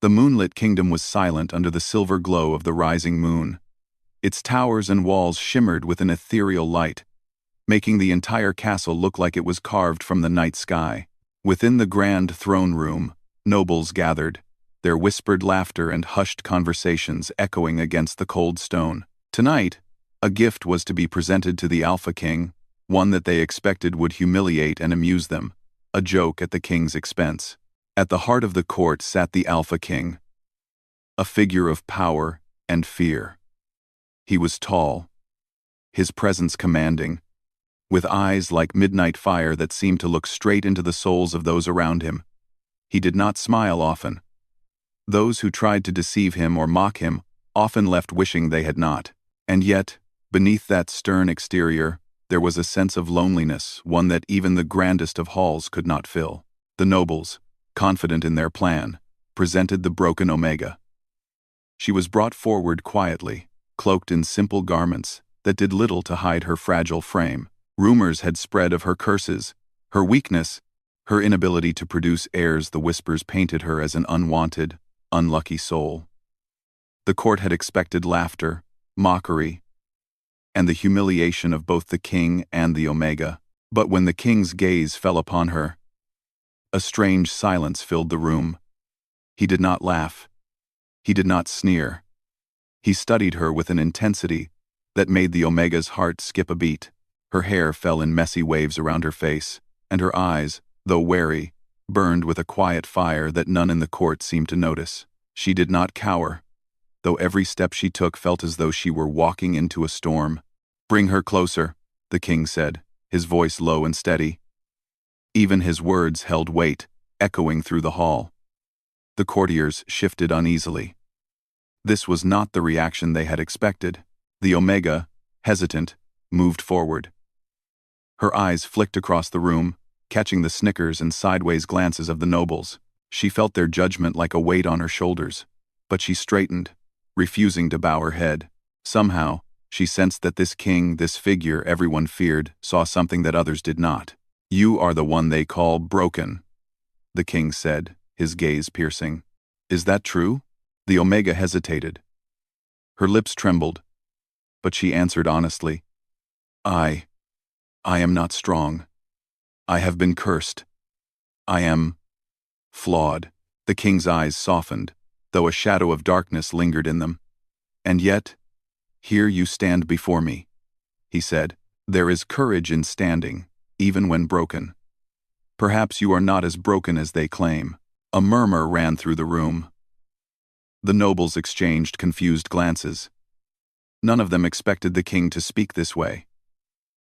The moonlit kingdom was silent under the silver glow of the rising moon. Its towers and walls shimmered with an ethereal light, making the entire castle look like it was carved from the night sky. Within the grand throne room, nobles gathered, their whispered laughter and hushed conversations echoing against the cold stone. Tonight, a gift was to be presented to the Alpha King, one that they expected would humiliate and amuse them, a joke at the king's expense. At the heart of the court sat the Alpha King, a figure of power and fear. He was tall, his presence commanding, with eyes like midnight fire that seemed to look straight into the souls of those around him. He did not smile often. Those who tried to deceive him or mock him often left wishing they had not. And yet, beneath that stern exterior, there was a sense of loneliness, one that even the grandest of halls could not fill. The nobles, confident in their plan, presented the broken Omega. She was brought forward quietly, cloaked in simple garments that did little to hide her fragile frame. Rumors had spread of her curses, her weakness, her inability to produce heirs. The whispers painted her as an unwanted, unlucky soul. The court had expected laughter, mockery, and the humiliation of both the king and the Omega. But when the king's gaze fell upon her, a strange silence filled the room. He did not laugh. He did not sneer. He studied her with an intensity that made the Omega's heart skip a beat. Her hair fell in messy waves around her face, and her eyes, though wary, burned with a quiet fire that none in the court seemed to notice. She did not cower, though every step she took felt as though she were walking into a storm. "Bring her closer," the king said, his voice low and steady. Even his words held weight, echoing through the hall. The courtiers shifted uneasily. This was not the reaction they had expected. The Omega, hesitant, moved forward. Her eyes flicked across the room, catching the snickers and sideways glances of the nobles. She felt their judgment like a weight on her shoulders, but she straightened, refusing to bow her head. Somehow, she sensed that this king, this figure everyone feared, saw something that others did not. "You are the one they call broken," the king said, his gaze piercing. "Is that true?" The Omega hesitated. Her lips trembled, but she answered honestly, I am not strong. I have been cursed. I am flawed." The king's eyes softened, though a shadow of darkness lingered in them. "And yet, here you stand before me," he said. "There is courage in standing, even when broken. Perhaps you are not as broken as they claim." A murmur ran through the room. The nobles exchanged confused glances. None of them expected the king to speak this way.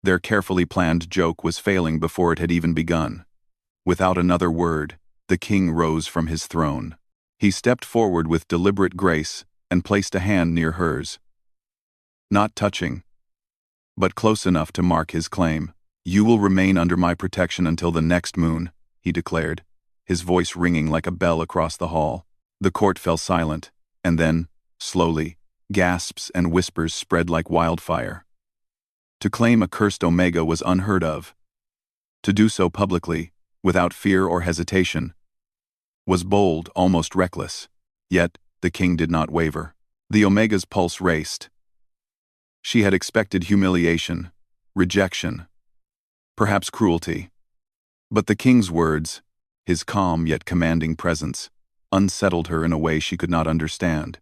Their carefully planned joke was failing before it had even begun. Without another word, the king rose from his throne. He stepped forward with deliberate grace and placed a hand near hers. Not touching, but close enough to mark his claim. "You will remain under my protection until the next moon," he declared, his voice ringing like a bell across the hall. The court fell silent, and then, slowly, gasps and whispers spread like wildfire. To claim a cursed Omega was unheard of. To do so publicly, without fear or hesitation, was bold, almost reckless. Yet, the king did not waver. The Omega's pulse raced. She had expected humiliation, rejection, perhaps cruelty. But the king's words, his calm yet commanding presence, unsettled her in a way she could not understand.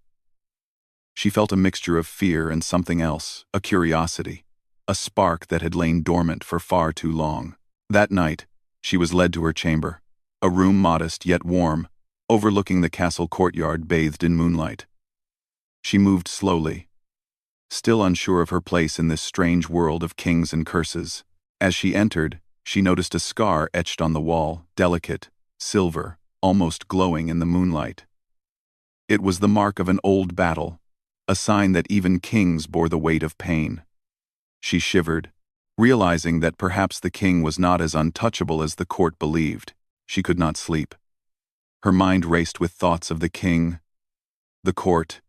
She felt a mixture of fear and something else, a curiosity, a spark that had lain dormant for far too long. That night, she was led to her chamber, a room modest yet warm, overlooking the castle courtyard bathed in moonlight. She moved slowly, still unsure of her place in this strange world of kings and curses. As she entered, she noticed a scar etched on the wall, delicate, silver, almost glowing in the moonlight. It was the mark of an old battle, a sign that even kings bore the weight of pain. She shivered, realizing that perhaps the king was not as untouchable as the court believed. She could not sleep. Her mind raced with thoughts of the king, the court,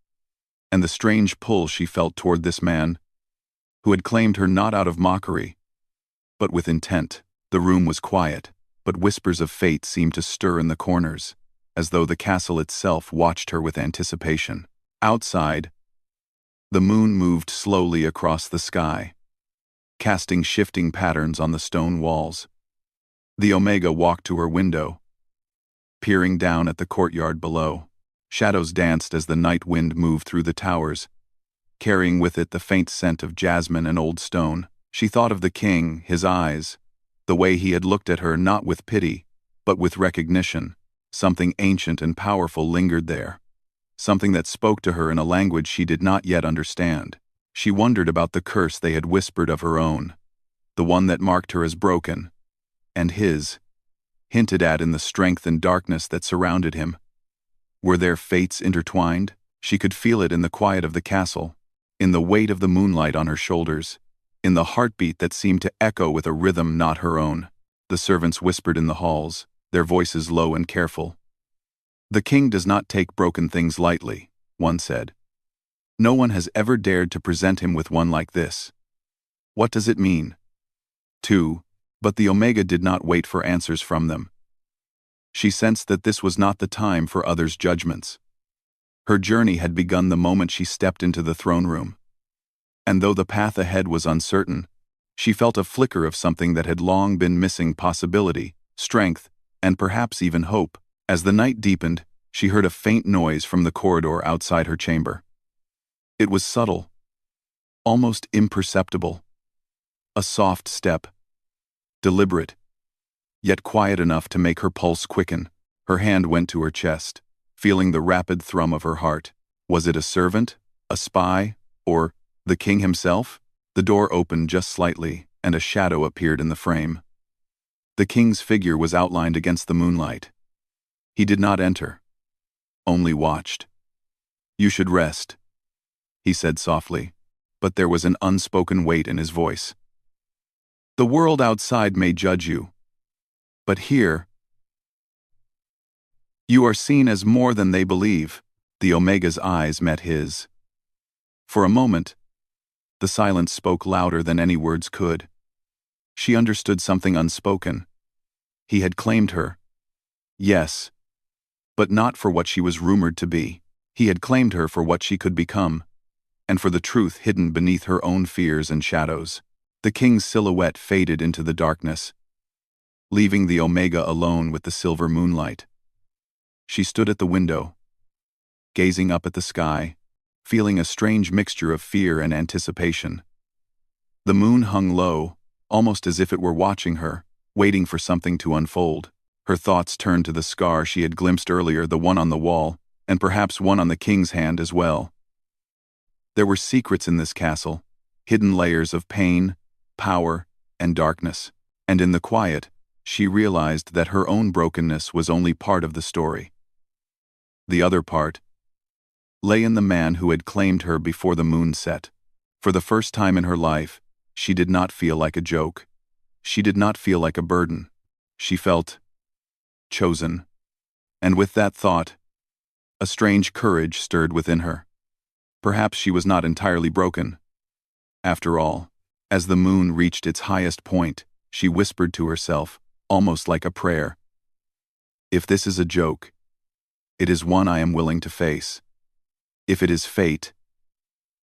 and the strange pull she felt toward this man, who had claimed her not out of mockery, but with intent. The room was quiet, but whispers of fate seemed to stir in the corners. as though the castle itself watched her with anticipation. Outside, the moon moved slowly across the sky, casting shifting patterns on the stone walls. The Omega walked to her window, peering down at the courtyard below. Shadows danced as the night wind moved through the towers, carrying with it the faint scent of jasmine and old stone. She thought of the king, his eyes, the way he had looked at her not with pity, but with recognition. Something ancient and powerful lingered there, something that spoke to her in a language she did not yet understand. She wondered about the curse they had whispered of her own, the one that marked her as broken, and his, hinted at in the strength and darkness that surrounded him. Were their fates intertwined? She could feel it in the quiet of the castle, in the weight of the moonlight on her shoulders, in the heartbeat that seemed to echo with a rhythm not her own. The servants whispered in the halls, their voices low and careful. "The king does not take broken things lightly," one said. "No one has ever dared to present him with one like this. What does it mean?" 2. But the Omega did not wait for answers from them. She sensed that this was not the time for others' judgments. Her journey had begun the moment she stepped into the throne room. And though the path ahead was uncertain, she felt a flicker of something that had long been missing: possibility, strength, and perhaps even hope. As the night deepened, she heard a faint noise from the corridor outside her chamber. It was subtle, almost imperceptible. A soft step, deliberate, yet quiet enough to make her pulse quicken. Her hand went to her chest, feeling the rapid thrum of her heart. Was it a servant, a spy, or the king himself? The door opened just slightly, and a shadow appeared in the frame. The king's figure was outlined against the moonlight. He did not enter, only watched. "You should rest," he said softly, but there was an unspoken weight in his voice. "The world outside may judge you, but here, you are seen as more than they believe." The Omega's eyes met his. For a moment, the silence spoke louder than any words could. She understood something unspoken. He had claimed her. Yes, but not for what she was rumored to be. He had claimed her for what she could become, and for the truth hidden beneath her own fears and shadows. The king's silhouette faded into the darkness, leaving the Omega alone with the silver moonlight. She stood at the window, gazing up at the sky, feeling a strange mixture of fear and anticipation. The moon hung low, almost as if it were watching her, waiting for something to unfold. Her thoughts turned to the scar she had glimpsed earlier, the one on the wall, and perhaps one on the king's hand as well. There were secrets in this castle, hidden layers of pain, power, and darkness, and in the quiet, she realized that her own brokenness was only part of the story. The other part lay in the man who had claimed her before the moon set. For the first time in her life, she did not feel like a joke. She did not feel like a burden. She felt chosen. And with that thought, a strange courage stirred within her. Perhaps she was not entirely broken. After all, as the moon reached its highest point, she whispered to herself, almost like a prayer, "If this is a joke, it is one I am willing to face. If it is fate,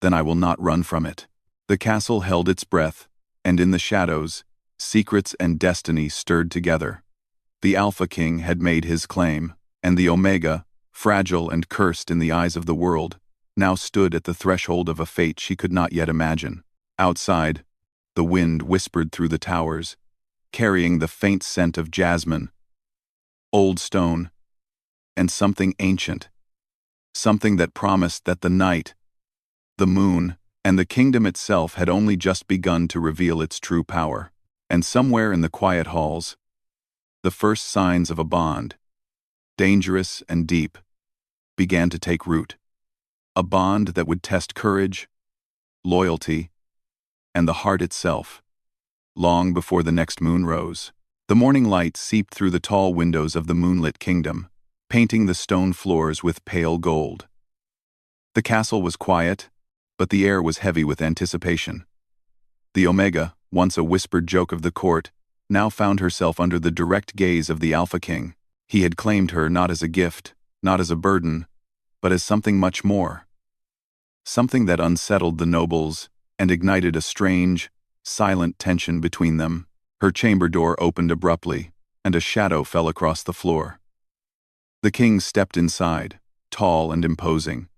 then I will not run from it." The castle held its breath, and in the shadows, secrets and destiny stirred together. The Alpha King had made his claim, and the Omega, fragile and cursed in the eyes of the world, now stood at the threshold of a fate she could not yet imagine. Outside, the wind whispered through the towers, carrying the faint scent of jasmine, old stone, and something ancient. Something that promised that the night, the moon, and the kingdom itself had only just begun to reveal its true power. And somewhere in the quiet halls, the first signs of a bond, dangerous and deep, began to take root. A bond that would test courage, loyalty, and the heart itself, long before the next moon rose. The morning light seeped through the tall windows of the moonlit kingdom, painting the stone floors with pale gold. The castle was quiet, but the air was heavy with anticipation. The Omega, once a whispered joke of the court, now found herself under the direct gaze of the Alpha King. He had claimed her not as a gift, not as a burden, but as something much more. Something that unsettled the nobles and ignited a strange, silent tension between them. Her chamber door opened abruptly, and a shadow fell across the floor. The king stepped inside, tall and imposing.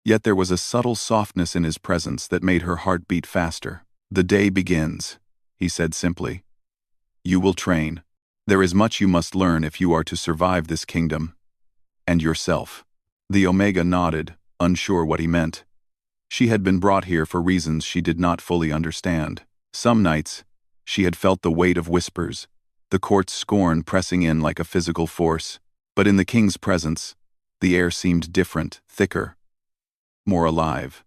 Yet there was a subtle softness in his presence that made her heart beat faster. "The day begins," he said simply. "You will train. There is much you must learn if you are to survive this kingdom. And yourself." The Omega nodded, unsure what he meant. She had been brought here for reasons she did not fully understand. Some nights, she had felt the weight of whispers, the court's scorn pressing in like a physical force. But in the king's presence, the air seemed different, thicker, more alive.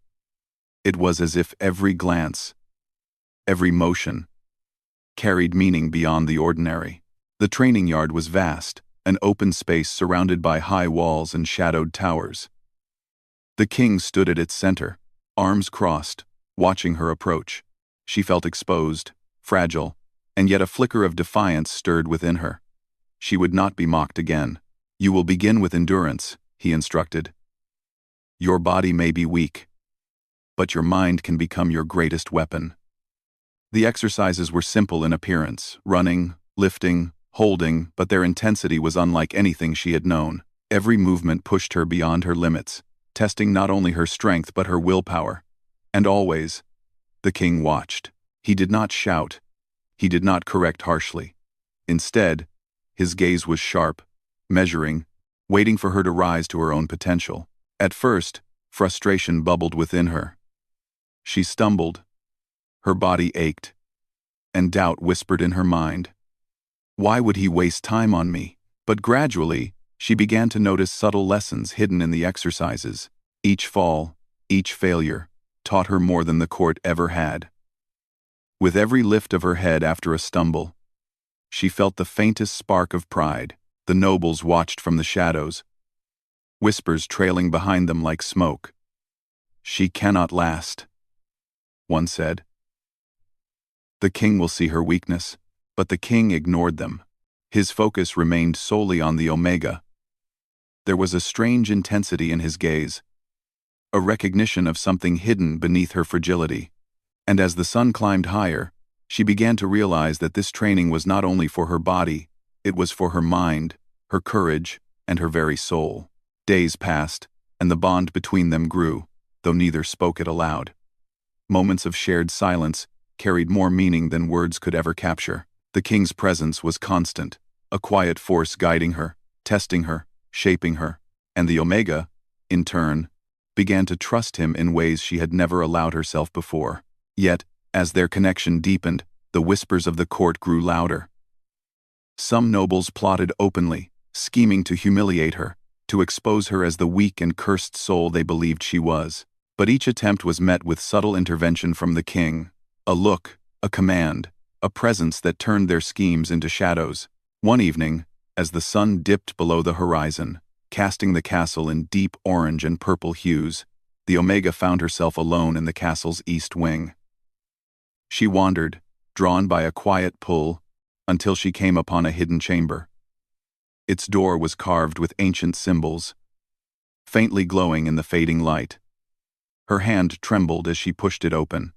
It was as if every glance, every motion, carried meaning beyond the ordinary. The training yard was vast, an open space surrounded by high walls and shadowed towers. The king stood at its center, arms crossed, watching her approach. She felt exposed, fragile, and yet a flicker of defiance stirred within her. She would not be mocked again. "You will begin with endurance," he instructed. "Your body may be weak, but your mind can become your greatest weapon." The exercises were simple in appearance, running, lifting, holding, but their intensity was unlike anything she had known. Every movement pushed her beyond her limits, testing not only her strength but her willpower. And always, the king watched. He did not shout. He did not correct harshly. Instead, his gaze was sharp, measuring, waiting for her to rise to her own potential. At first, frustration bubbled within her. She stumbled. Her body ached, and doubt whispered in her mind. Why would he waste time on me? But gradually, she began to notice subtle lessons hidden in the exercises. Each fall, each failure, taught her more than the court ever had. With every lift of her head after a stumble, she felt the faintest spark of pride. The nobles watched from the shadows, whispers trailing behind them like smoke. "She cannot last," one said. "The king will see her weakness," but the king ignored them. His focus remained solely on the Omega. There was a strange intensity in his gaze, a recognition of something hidden beneath her fragility. And as the sun climbed higher, she began to realize that this training was not only for her body, it was for her mind, her courage, and her very soul. Days passed, and the bond between them grew, though neither spoke it aloud. Moments of shared silence carried more meaning than words could ever capture. The king's presence was constant, a quiet force guiding her, testing her, shaping her, and the Omega, in turn, began to trust him in ways she had never allowed herself before. Yet, as their connection deepened, the whispers of the court grew louder. Some nobles plotted openly, scheming to humiliate her, to expose her as the weak and cursed soul they believed she was. But each attempt was met with subtle intervention from the king, a look, a command, a presence that turned their schemes into shadows. One evening, as the sun dipped below the horizon, casting the castle in deep orange and purple hues, the Omega found herself alone in the castle's east wing. She wandered, drawn by a quiet pull, until she came upon a hidden chamber. Its door was carved with ancient symbols, faintly glowing in the fading light. Her hand trembled as she pushed it open.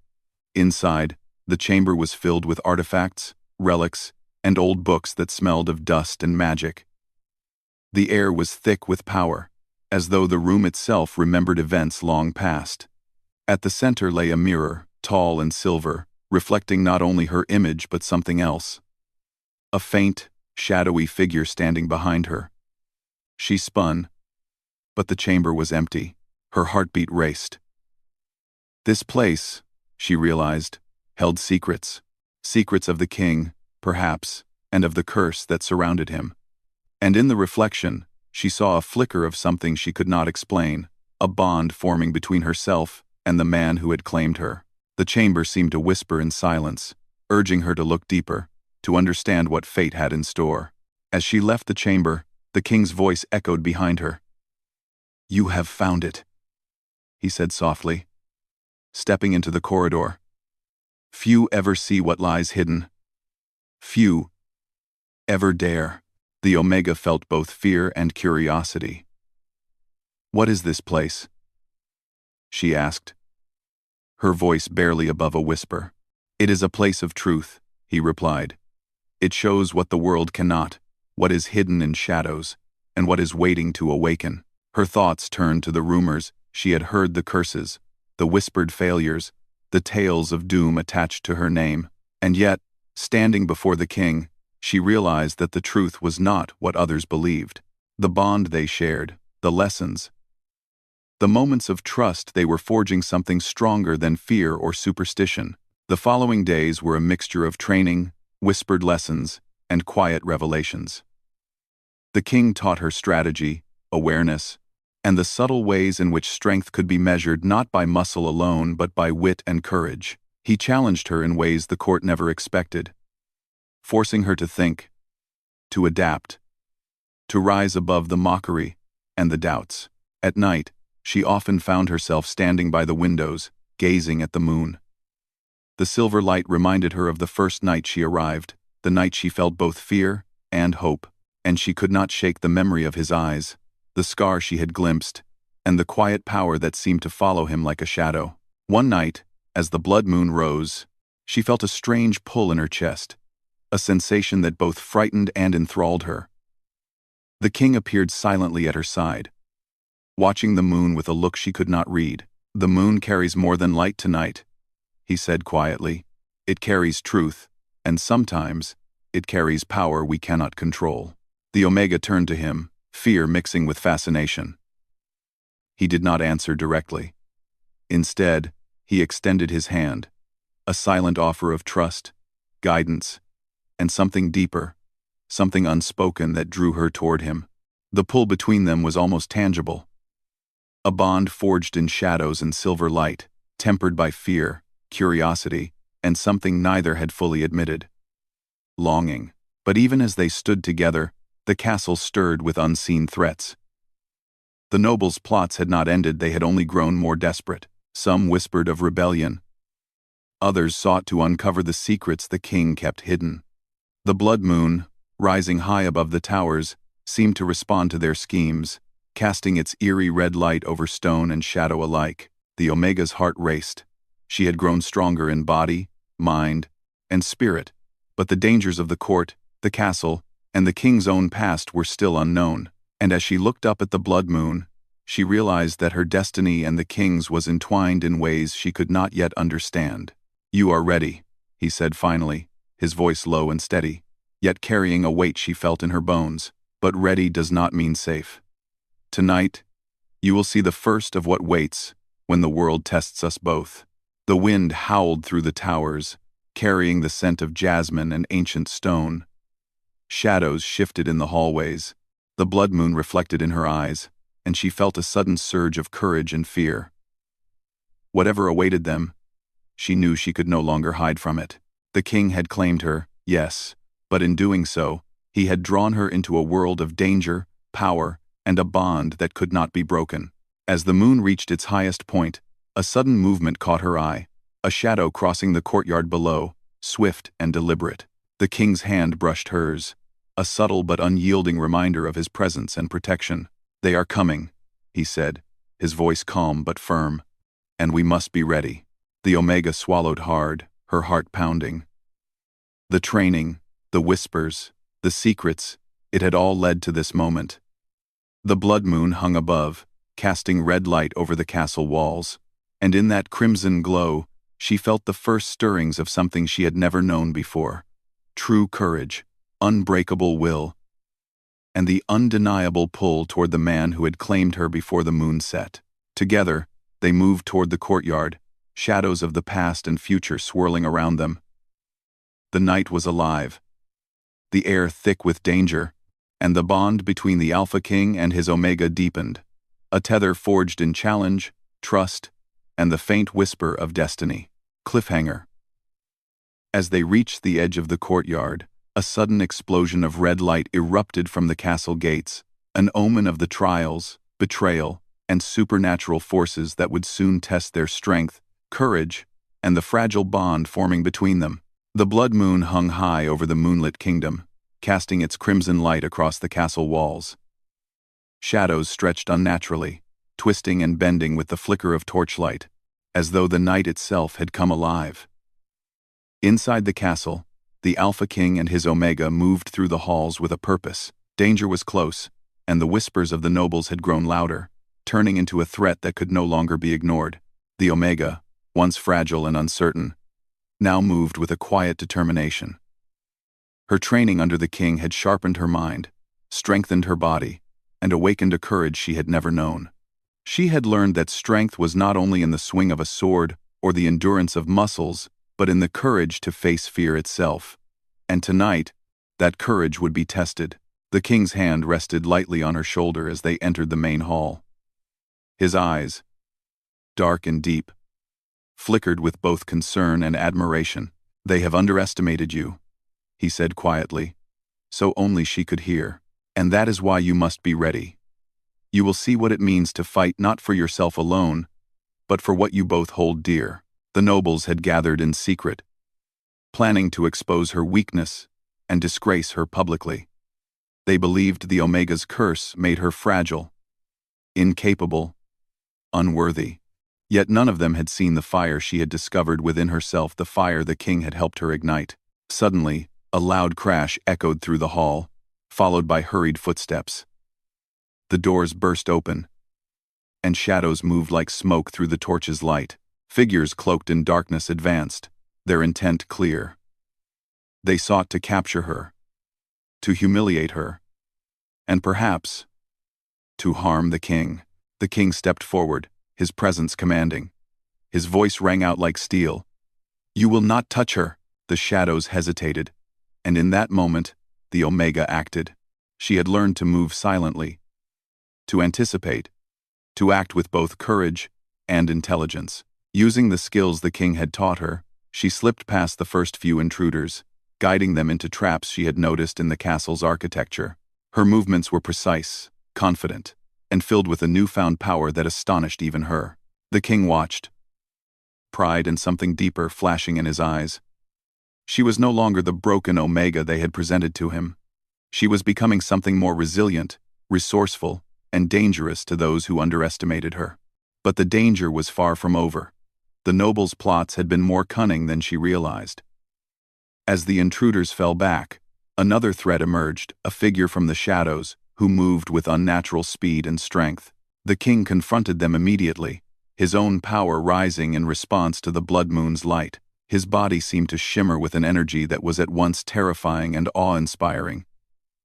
Inside, the chamber was filled with artifacts, relics, and old books that smelled of dust and magic. The air was thick with power, as though the room itself remembered events long past. At the center lay a mirror, tall and silver, reflecting not only her image but something else. A faint, shadowy figure standing behind her. She spun, but the chamber was empty. Her heartbeat raced. This place, she realized, held secrets. Secrets of the king, perhaps, and of the curse that surrounded him. And in the reflection, she saw a flicker of something she could not explain, a bond forming between herself and the man who had claimed her. The chamber seemed to whisper in silence, urging her to look deeper, to understand what fate had in store. As she left the chamber, the king's voice echoed behind her. "You have found it," he said softly, stepping into the corridor. "Few ever see what lies hidden. Few ever dare." The Omega felt both fear and curiosity. "What is this place?" she asked, her voice barely above a whisper. "It is a place of truth," he replied. "It shows what the world cannot, what is hidden in shadows, and what is waiting to awaken." Her thoughts turned to the rumors she had heard, the curses, the whispered failures, the tales of doom attached to her name. And yet, standing before the king, she realized that the truth was not what others believed. The bond they shared, the lessons, the moments of trust they were forging, something stronger than fear or superstition. The following days were a mixture of training, whispered lessons, and quiet revelations. The king taught her strategy, awareness, and the subtle ways in which strength could be measured not by muscle alone but by wit and courage. He challenged her in ways the court never expected, forcing her to think, to adapt, to rise above the mockery and the doubts. At night, she often found herself standing by the windows, gazing at the moon. The silver light reminded her of the first night she arrived, the night she felt both fear and hope, and she could not shake the memory of his eyes, the scar she had glimpsed, and the quiet power that seemed to follow him like a shadow. One night, as the blood moon rose, she felt a strange pull in her chest, a sensation that both frightened and enthralled her. The king appeared silently at her side, watching the moon with a look she could not read. "The moon carries more than light tonight," he said quietly. "It carries truth, and sometimes it carries power we cannot control." The Omega turned to him, fear mixing with fascination. He did not answer directly. Instead, he extended his hand, a silent offer of trust, guidance, and something deeper, something unspoken that drew her toward him. The pull between them was almost tangible. A bond forged in shadows and silver light, tempered by fear, curiosity, and something neither had fully admitted: longing. But even as they stood together, the castle stirred with unseen threats. The nobles' plots had not ended, they had only grown more desperate. Some whispered of rebellion. Others sought to uncover the secrets the king kept hidden. The blood moon, rising high above the towers, seemed to respond to their schemes, casting its eerie red light over stone and shadow alike. The Omega's heart raced. She had grown stronger in body, mind, and spirit, but the dangers of the court, the castle, and the king's own past were still unknown. And as she looked up at the blood moon, she realized that her destiny and the king's was entwined in ways she could not yet understand. "You are ready," he said finally, his voice low and steady, yet carrying a weight she felt in her bones. "But ready does not mean safe. Tonight, you will see the first of what waits when the world tests us both." The wind howled through the towers, carrying the scent of jasmine and ancient stone. Shadows shifted in the hallways. The blood moon reflected in her eyes, and she felt a sudden surge of courage and fear. Whatever awaited them, she knew she could no longer hide from it. The king had claimed her, yes, but in doing so, he had drawn her into a world of danger, power, and a bond that could not be broken. As the moon reached its highest point, a sudden movement caught her eye, a shadow crossing the courtyard below, swift and deliberate. The king's hand brushed hers, a subtle but unyielding reminder of his presence and protection. "They are coming," he said, his voice calm but firm, "and we must be ready." The Omega swallowed hard, her heart pounding. The training, the whispers, the secrets, it had all led to this moment. The blood moon hung above, casting red light over the castle walls, and in that crimson glow, she felt the first stirrings of something she had never known before: true courage, unbreakable will, and the undeniable pull toward the man who had claimed her before the moon set. Together, they moved toward the courtyard, shadows of the past and future swirling around them. The night was alive, the air thick with danger, and the bond between the Alpha King and his Omega deepened, a tether forged in challenge, trust, and the faint whisper of destiny. Cliffhanger. As they reached the edge of the courtyard, a sudden explosion of red light erupted from the castle gates, an omen of the trials, betrayal, and supernatural forces that would soon test their strength, courage, and the fragile bond forming between them. The blood moon hung high over the moonlit kingdom, casting its crimson light across the castle walls. Shadows stretched unnaturally, twisting and bending with the flicker of torchlight, as though the night itself had come alive. Inside the castle, the Alpha King and his Omega moved through the halls with a purpose. Danger was close, and the whispers of the nobles had grown louder, turning into a threat that could no longer be ignored. The Omega, once fragile and uncertain, now moved with a quiet determination. Her training under the king had sharpened her mind, strengthened her body, and awakened a courage she had never known. She had learned that strength was not only in the swing of a sword or the endurance of muscles, but in the courage to face fear itself. And tonight, that courage would be tested. The king's hand rested lightly on her shoulder as they entered the main hall. His eyes, dark and deep, flickered with both concern and admiration. "They have underestimated you," he said quietly, so only she could hear. "And that is why you must be ready. You will see what it means to fight not for yourself alone, but for what you both hold dear." The nobles had gathered in secret, planning to expose her weakness and disgrace her publicly. They believed the Omega's curse made her fragile, incapable, unworthy. Yet none of them had seen the fire she had discovered within herself, the fire the king had helped her ignite. Suddenly, a loud crash echoed through the hall, followed by hurried footsteps. The doors burst open, and shadows moved like smoke through the torch's light. Figures cloaked in darkness advanced, their intent clear. They sought to capture her, to humiliate her, and perhaps to harm the king. The king stepped forward, his presence commanding. His voice rang out like steel. "You will not touch her." The shadows hesitated, and in that moment, the Omega acted. She had learned to move silently, to anticipate, to act with both courage and intelligence. Using the skills the king had taught her, she slipped past the first few intruders, guiding them into traps she had noticed in the castle's architecture. Her movements were precise, confident, and filled with a newfound power that astonished even her. The king watched, pride and something deeper flashing in his eyes. She was no longer the broken Omega they had presented to him. She was becoming something more resilient, resourceful, and dangerous to those who underestimated her. But the danger was far from over. The nobles' plots had been more cunning than she realized. As the intruders fell back, another threat emerged, a figure from the shadows, who moved with unnatural speed and strength. The king confronted them immediately, his own power rising in response to the blood moon's light. His body seemed to shimmer with an energy that was at once terrifying and awe-inspiring,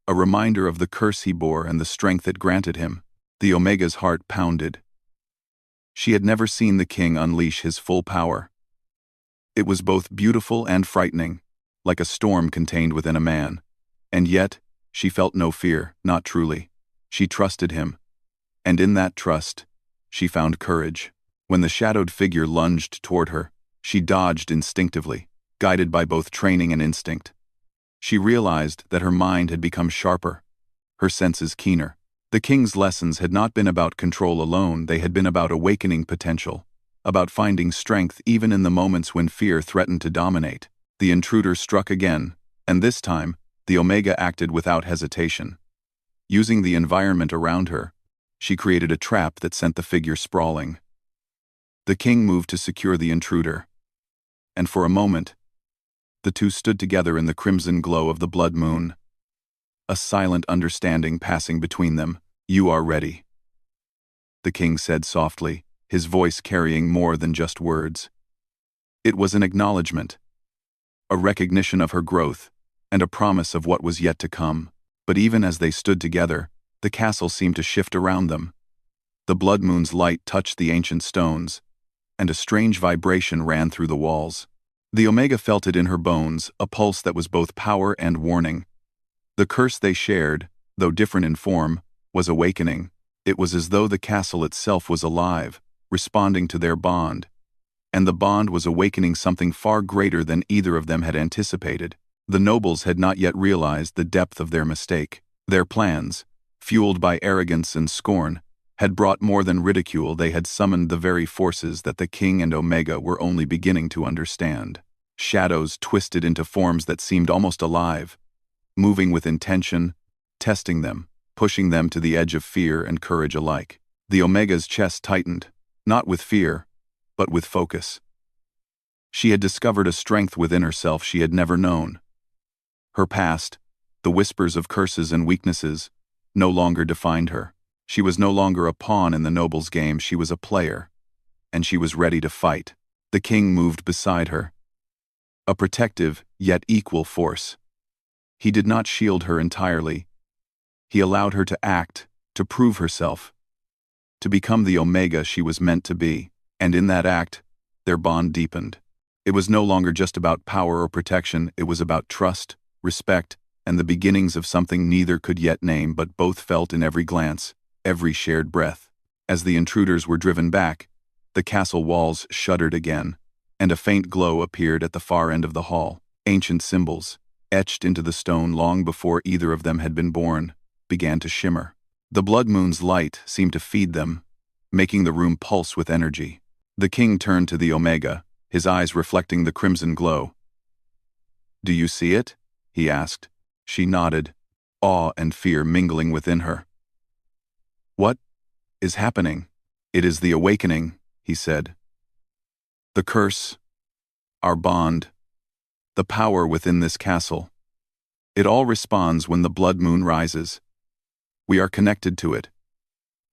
a reminder of the curse he bore and the strength it granted him. The Omega's heart pounded. She had never seen the king unleash his full power. It was both beautiful and frightening, like a storm contained within a man. And yet, she felt no fear, not truly. She trusted him, and in that trust, she found courage. When the shadowed figure lunged toward her, she dodged instinctively, guided by both training and instinct. She realized that her mind had become sharper, her senses keener. The king's lessons had not been about control alone, they had been about awakening potential, about finding strength even in the moments when fear threatened to dominate. The intruder struck again, and this time, the Omega acted without hesitation. Using the environment around her, she created a trap that sent the figure sprawling. The king moved to secure the intruder, and for a moment, the two stood together in the crimson glow of the blood moon. A silent understanding passing between them. "You are ready," the king said softly, his voice carrying more than just words. It was an acknowledgement, a recognition of her growth, and a promise of what was yet to come. But even as they stood together, the castle seemed to shift around them. The blood moon's light touched the ancient stones, and a strange vibration ran through the walls. The Omega felt it in her bones, a pulse that was both power and warning. The curse they shared, though different in form, was awakening. It was as though the castle itself was alive, responding to their bond. And the bond was awakening something far greater than either of them had anticipated. The nobles had not yet realized the depth of their mistake. Their plans, fueled by arrogance and scorn, had brought more than ridicule. They had summoned the very forces that the king and Omega were only beginning to understand. Shadows twisted into forms that seemed almost alive, moving with intention, testing them, pushing them to the edge of fear and courage alike. The Omega's chest tightened, not with fear, but with focus. She had discovered a strength within herself she had never known. Her past, the whispers of curses and weaknesses, no longer defined her. She was no longer a pawn in the noble's game, she was a player, and she was ready to fight. The king moved beside her, a protective yet equal force. He did not shield her entirely. He allowed her to act, to prove herself, to become the Omega she was meant to be, and in that act, their bond deepened. It was no longer just about power or protection, it was about trust, respect, and the beginnings of something neither could yet name but both felt in every glance, every shared breath. As the intruders were driven back, the castle walls shuddered again, and a faint glow appeared at the far end of the hall. Ancient symbols, etched into the stone long before either of them had been born, began to shimmer. The blood moon's light seemed to feed them, making the room pulse with energy. The king turned to the Omega, his eyes reflecting the crimson glow. "Do you see it?" he asked. She nodded, awe and fear mingling within her. "What is happening?" "It is the awakening," he said. "The curse, our bond, the power within this castle. It all responds when the blood moon rises. We are connected to it,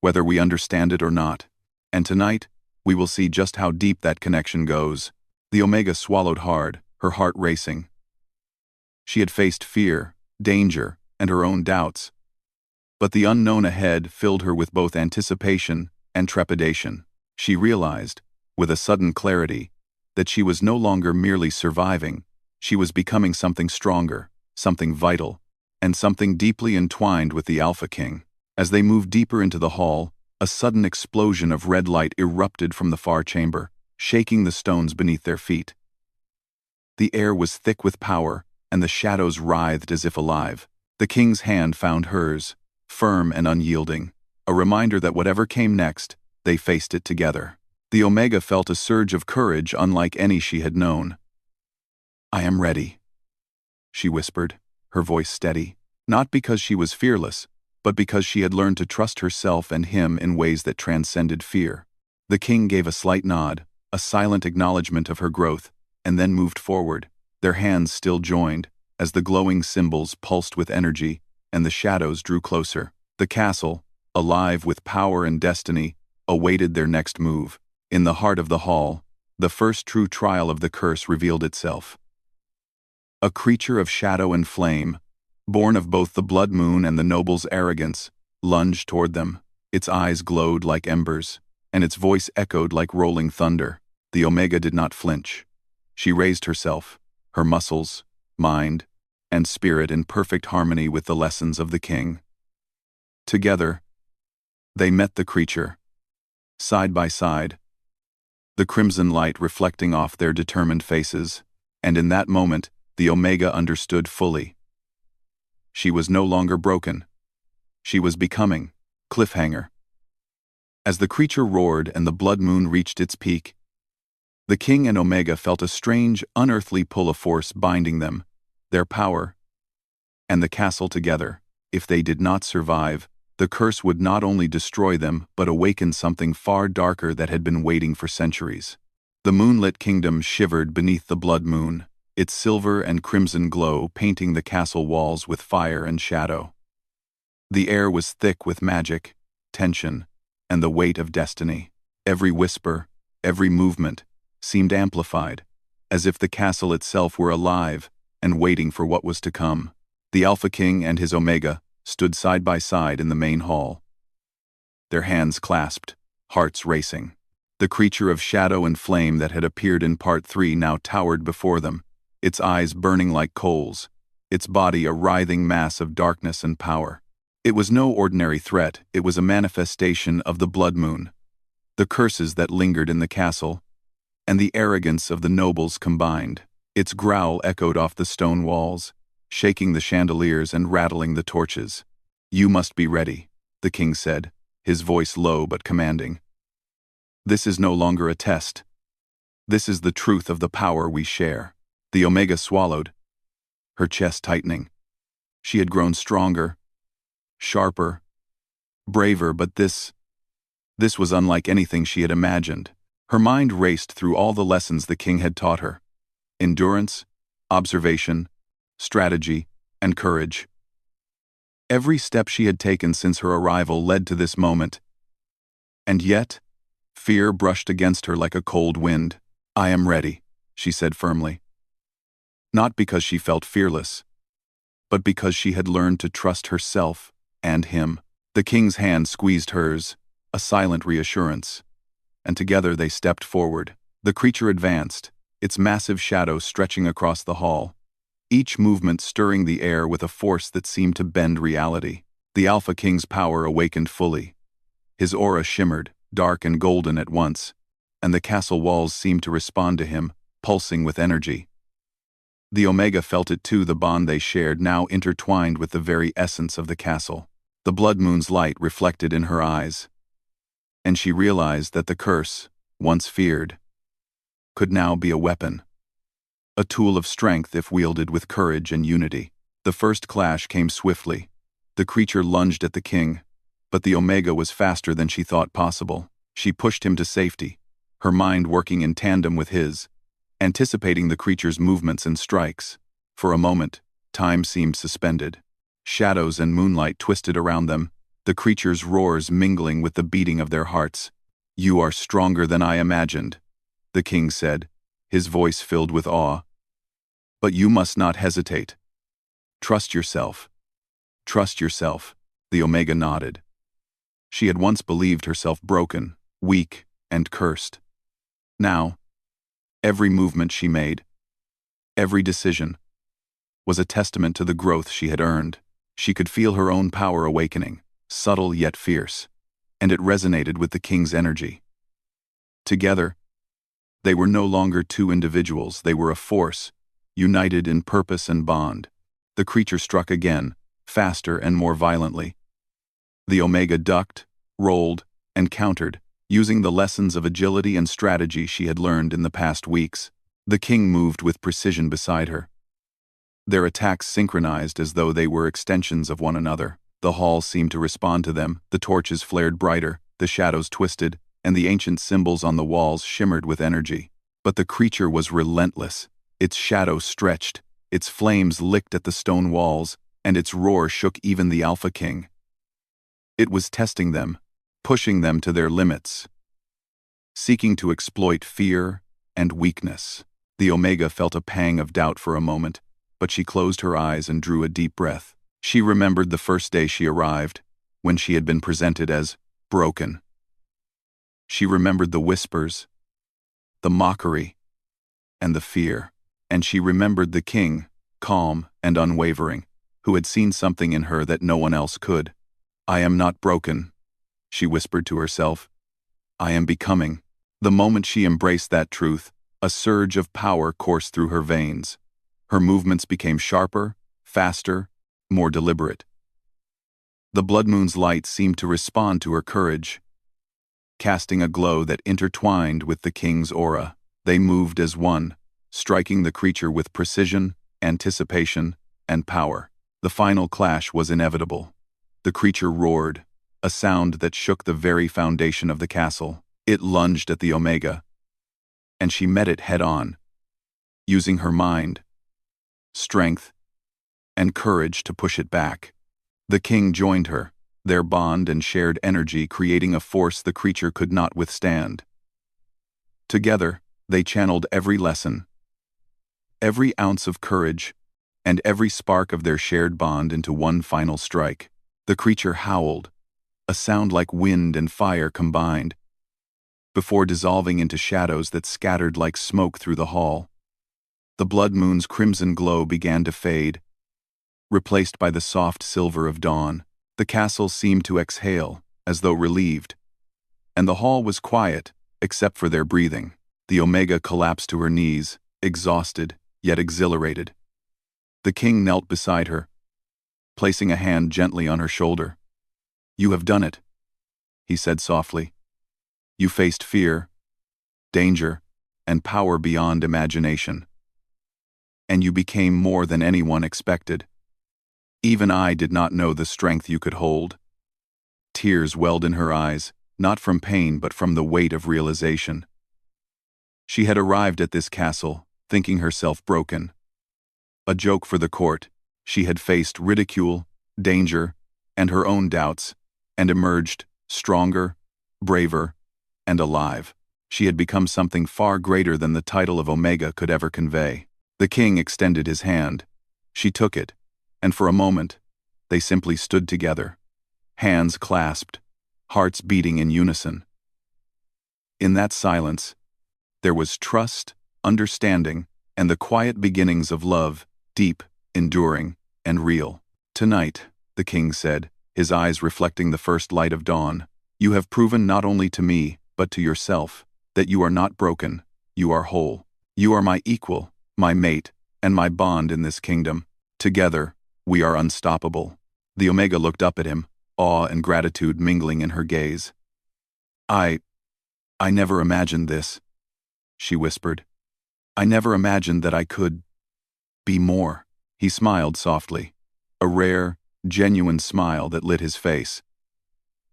whether we understand it or not. And tonight, we will see just how deep that connection goes." The Omega swallowed hard, her heart racing. She had faced fear, danger, and her own doubts. But the unknown ahead filled her with both anticipation and trepidation. She realized, with a sudden clarity, that she was no longer merely surviving, she was becoming something stronger, something vital, and something deeply entwined with the Alpha King. As they moved deeper into the hall, a sudden explosion of red light erupted from the far chamber, shaking the stones beneath their feet. The air was thick with power, and the shadows writhed as if alive. The king's hand found hers, firm and unyielding, a reminder that whatever came next, they faced it together. The Omega felt a surge of courage unlike any she had known. "I am ready," she whispered, her voice steady, not because she was fearless, but because she had learned to trust herself and him in ways that transcended fear. The king gave a slight nod, a silent acknowledgement of her growth, and then moved forward, their hands still joined, as the glowing symbols pulsed with energy and the shadows drew closer. The castle, alive with power and destiny, awaited their next move. In the heart of the hall, the first true trial of the curse revealed itself. A creature of shadow and flame, born of both the blood moon and the noble's arrogance, lunged toward them. Its eyes glowed like embers, and its voice echoed like rolling thunder. The Omega did not flinch. She raised herself, her muscles, mind, and spirit in perfect harmony with the lessons of the king. Together, they met the creature, side by side, the crimson light reflecting off their determined faces, and in that moment, the Omega understood fully. She was no longer broken. She was becoming. Cliffhanger. As the creature roared and the blood moon reached its peak, the king and Omega felt a strange, unearthly pull of force binding them, their power, and the castle together. If they did not survive, the curse would not only destroy them but awaken something far darker that had been waiting for centuries. The moonlit kingdom shivered beneath the blood moon, its silver and crimson glow painting the castle walls with fire and shadow. The air was thick with magic, tension, and the weight of destiny. Every whisper, every movement, seemed amplified, as if the castle itself were alive and waiting for what was to come. The Alpha King and his Omega stood side by side in the main hall, their hands clasped, hearts racing. The creature of shadow and flame that had appeared in Part 3 now towered before them, its eyes burning like coals, its body a writhing mass of darkness and power. It was no ordinary threat, it was a manifestation of the blood moon, the curses that lingered in the castle, and the arrogance of the nobles combined. Its growl echoed off the stone walls, shaking the chandeliers and rattling the torches. "You must be ready," the king said, his voice low but commanding. "This is no longer a test. This is the truth of the power we share." The Omega swallowed, her chest tightening. She had grown stronger, sharper, braver, but this was unlike anything she had imagined. Her mind raced through all the lessons the king had taught her: endurance, observation, strategy, and courage. Every step she had taken since her arrival led to this moment. And yet, fear brushed against her like a cold wind. "I am ready," she said firmly. Not because she felt fearless, but because she had learned to trust herself and him. The king's hand squeezed hers, a silent reassurance, and together they stepped forward. The creature advanced, its massive shadow stretching across the hall, each movement stirring the air with a force that seemed to bend reality. The Alpha King's power awakened fully. His aura shimmered, dark and golden at once, and the castle walls seemed to respond to him, pulsing with energy. The Omega felt it too, the bond they shared now intertwined with the very essence of the castle. The blood moon's light reflected in her eyes, and she realized that the curse, once feared, could now be a weapon. A tool of strength if wielded with courage and unity. The first clash came swiftly. The creature lunged at the king, but the Omega was faster than she thought possible. She pushed him to safety, her mind working in tandem with his, anticipating the creature's movements and strikes. For a moment, time seemed suspended. Shadows and moonlight twisted around them, the creature's roars mingling with the beating of their hearts. "You are stronger than I imagined," the king said, his voice filled with awe. "But you must not hesitate. Trust yourself. Trust yourself," the Omega nodded. She had once believed herself broken, weak, and cursed. Now, every movement she made, every decision, was a testament to the growth she had earned. She could feel her own power awakening, subtle yet fierce, and it resonated with the king's energy. Together, they were no longer two individuals, they were a force, united in purpose and bond. The creature struck again, faster and more violently. The Omega ducked, rolled, and countered, using the lessons of agility and strategy she had learned in the past weeks. The king moved with precision beside her. Their attacks synchronized as though they were extensions of one another. The hall seemed to respond to them, the torches flared brighter, the shadows twisted, and the ancient symbols on the walls shimmered with energy. But the creature was relentless. Its shadow stretched, its flames licked at the stone walls, and its roar shook even the Alpha King. It was testing them, pushing them to their limits, seeking to exploit fear and weakness. The Omega felt a pang of doubt for a moment, but she closed her eyes and drew a deep breath. She remembered the first day she arrived, when she had been presented as broken. She remembered the whispers, the mockery, and the fear. And she remembered the king, calm and unwavering, who had seen something in her that no one else could. "I am not broken," she whispered to herself. "I am becoming." The moment she embraced that truth, a surge of power coursed through her veins. Her movements became sharper, faster, more deliberate. The blood moon's light seemed to respond to her courage, casting a glow that intertwined with the king's aura. They moved as one, striking the creature with precision, anticipation, and power. The final clash was inevitable. The creature roared, a sound that shook the very foundation of the castle. It lunged at the Omega, and she met it head-on, using her mind, strength, and courage to push it back. The king joined her, their bond and shared energy creating a force the creature could not withstand. Together, they channeled every lesson, every ounce of courage, and every spark of their shared bond into one final strike. The creature howled, a sound like wind and fire combined, before dissolving into shadows that scattered like smoke through the hall. The blood moon's crimson glow began to fade, replaced by the soft silver of dawn. The castle seemed to exhale, as though relieved, and the hall was quiet, except for their breathing. The Omega collapsed to her knees, exhausted, yet exhilarated. The king knelt beside her, placing a hand gently on her shoulder. "You have done it," he said softly. "You faced fear, danger, and power beyond imagination. And you became more than anyone expected." Even I did not know the strength you could hold." Tears welled in her eyes, not from pain but from the weight of realization. She had arrived at this castle, thinking herself broken. A joke for the court, she had faced ridicule, danger, and her own doubts, and emerged stronger, braver, and alive. She had become something far greater than the title of Omega could ever convey. The king extended his hand. She took it, and for a moment, they simply stood together, hands clasped, hearts beating in unison. In that silence, there was trust, understanding, and the quiet beginnings of love, deep, enduring, and real. "Tonight," the king said, his eyes reflecting the first light of dawn, "you have proven not only to me, but to yourself, that you are not broken, you are whole. You are my equal, my mate, and my bond in this kingdom. Together, we are unstoppable." The Omega looked up at him, awe and gratitude mingling in her gaze. I never imagined this," she whispered. "I never imagined that I could be more." He smiled softly, a rare, genuine smile that lit his face.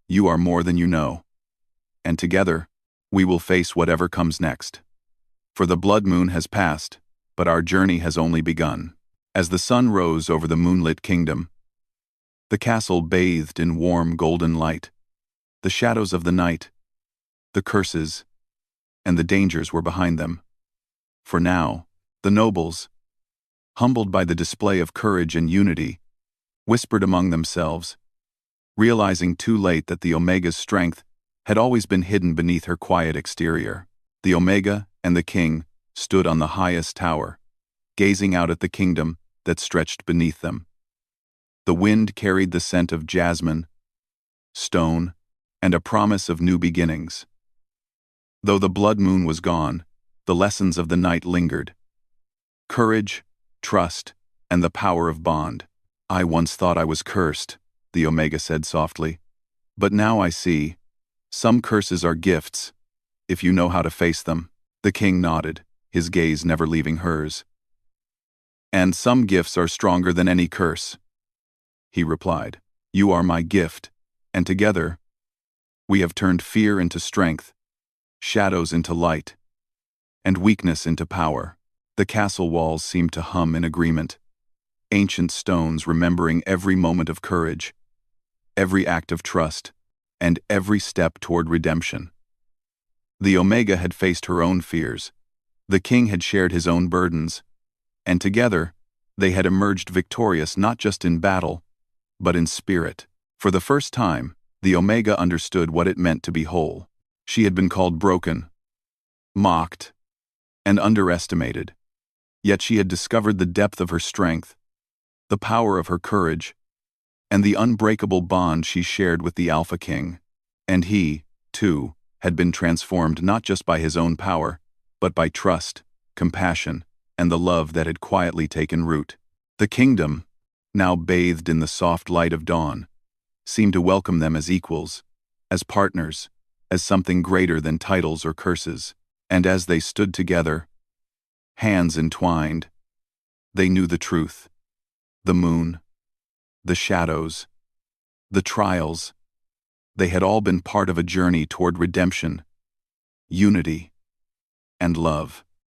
"You are more than you know. And together, we will face whatever comes next. For the blood moon has passed, but our journey has only begun." As the sun rose over the moonlit kingdom, the castle bathed in warm golden light. The shadows of the night, the curses, and the dangers were behind them. For now, the nobles, humbled by the display of courage and unity, whispered among themselves, realizing too late that the Omega's strength had always been hidden beneath her quiet exterior. The Omega and the king stood on the highest tower, gazing out at the kingdom that stretched beneath them. The wind carried the scent of jasmine, stone, and a promise of new beginnings. Though the blood moon was gone, the lessons of the night lingered. Courage, trust, and the power of bond. "I once thought I was cursed," the Omega said softly. "But now I see, some curses are gifts, if you know how to face them." The king nodded, his gaze never leaving hers. "And some gifts are stronger than any curse," he replied. "You are my gift, and together, we have turned fear into strength, shadows into light, and weakness into power." The castle walls seemed to hum in agreement, ancient stones remembering every moment of courage, every act of trust, and every step toward redemption. The Omega had faced her own fears, the king had shared his own burdens, and together, they had emerged victorious not just in battle, but in spirit. For the first time, the Omega understood what it meant to be whole. She had been called broken, mocked, and underestimated. Yet she had discovered the depth of her strength, the power of her courage, and the unbreakable bond she shared with the Alpha King. And he, too, had been transformed not just by his own power, but by trust, compassion, and the love that had quietly taken root. The kingdom, now bathed in the soft light of dawn, seemed to welcome them as equals, as partners, as something greater than titles or curses. And as they stood together, hands entwined, they knew the truth. The moon, the shadows, the trials, they had all been part of a journey toward redemption, unity, and love.